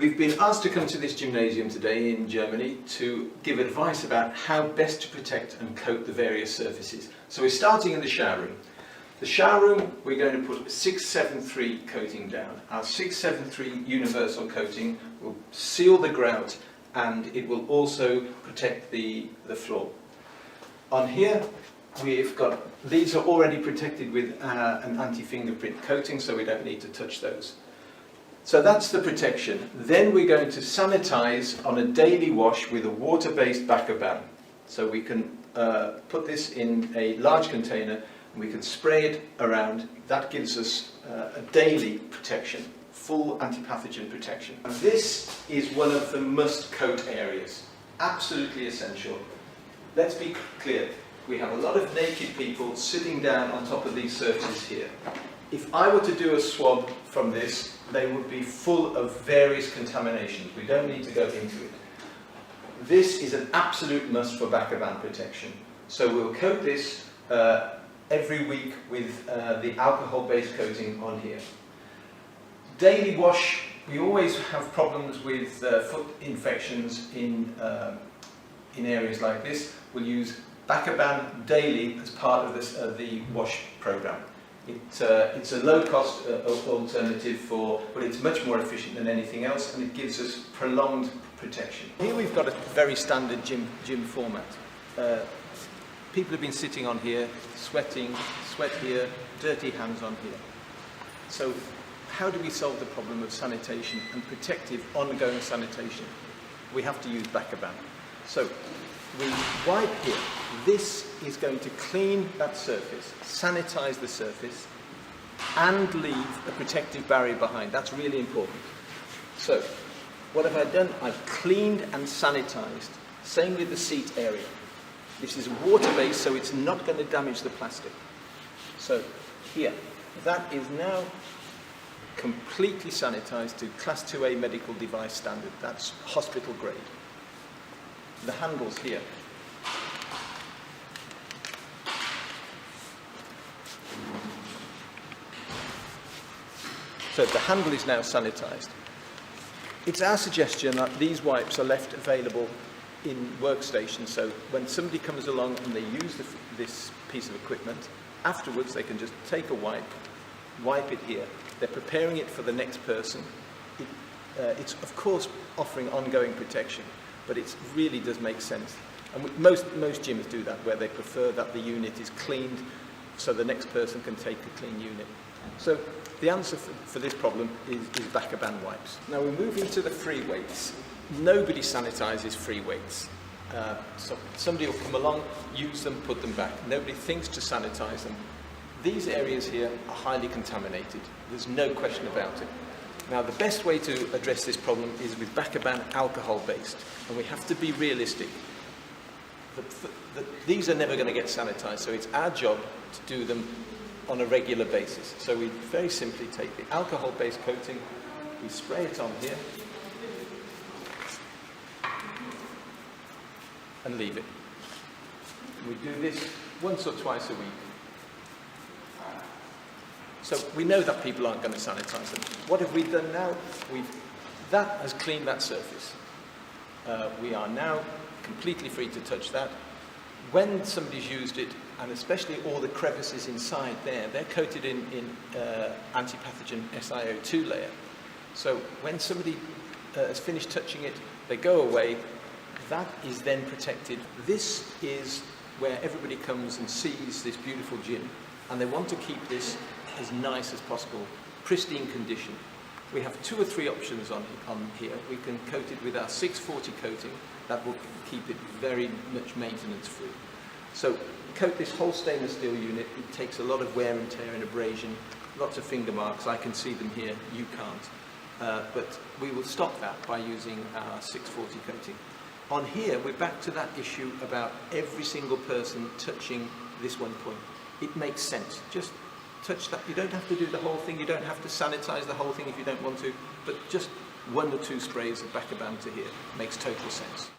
We've been asked to come to this gymnasium today in Germany to give advice about how best to protect and coat the various surfaces. So we're starting in the shower room. The shower room, we're going to put 673 coating down. Our 673 universal coating will seal the grout and it will also protect the floor. On here, we've got, these are already protected with an anti-fingerprint coating, so we don't need to touch those. So that's the protection. Then we're going to sanitize on a daily wash with a water-based Bacoban. So we can put this in a large container and we can spray it around. That gives us a daily protection, full antipathogen protection. And this is one of the must-coat areas, absolutely essential. Let's be clear, we have a lot of naked people sitting down on top of these surfaces here. If I were to do a swab from this, they would be full of various contaminations. We don't need to go into it. This is an absolute must for Bacoban protection. So we'll coat this every week with the alcohol-based coating on here. Daily wash, we always have problems with foot infections in areas like this. We'll use Bacoban daily as part of the wash program. It's a low-cost alternative but it's much more efficient than anything else, and it gives us prolonged protection. Here we've got a very standard gym format. People have been sitting on here, sweating, sweat here, dirty hands on here. So how do we solve the problem of sanitation and protective ongoing sanitation? We have to use Bacoban. So we wipe here. This is going to clean that surface, sanitize the surface, and leave a protective barrier behind. That's really important. So what have I done? I've cleaned and sanitized. Same with the seat area. This is water-based, so it's not going to damage the plastic. So here, that is now completely sanitized to Class 2A medical device standard. That's hospital grade. The handles here. So the handle is now sanitized. It's our suggestion that these wipes are left available in workstations, so when somebody comes along and they use this piece of equipment, afterwards they can just take a wipe it here. They're preparing it for the next person. It's of course offering ongoing protection, but it really does make sense. And most gyms do that, where they prefer that the unit is cleaned so the next person can take a clean unit. So the answer for this problem is Bacoban wipes. Now we're moving to the free weights. Nobody sanitizes free weights. So somebody will come along, use them, put them back. Nobody thinks to sanitize them. These areas here are highly contaminated. There's no question about it. Now the best way to address this problem is with Bacoban alcohol-based, and we have to be realistic. These are never going to get sanitized, so it's our job to do them on a regular basis. So we very simply take the alcohol-based coating, we spray it on here, and leave it. We do this once or twice a week. So we know that people aren't going to sanitize them. What have we done now? That has cleaned that surface. We are now completely free to touch that. When somebody's used it, and especially all the crevices inside there, they're coated in antipathogen SiO2 layer. So when somebody has finished touching it, they go away. That is then protected. This is where everybody comes and sees this beautiful gym, and they want to keep this as nice as possible, pristine condition. We have 2 or 3 options on here. We can coat it with our 640 coating. That will keep it very much maintenance free. So coat this whole stainless steel unit. It takes a lot of wear and tear and abrasion, lots of finger marks. I can see them here, you can't. But we will stop that by using our 640 coating. On here, we're back to that issue about every single person touching this one point. It makes sense. Just touch that. You don't have to do the whole thing. You don't have to sanitize the whole thing if you don't want to. But just 1 or 2 sprays of Bacoban to here makes total sense.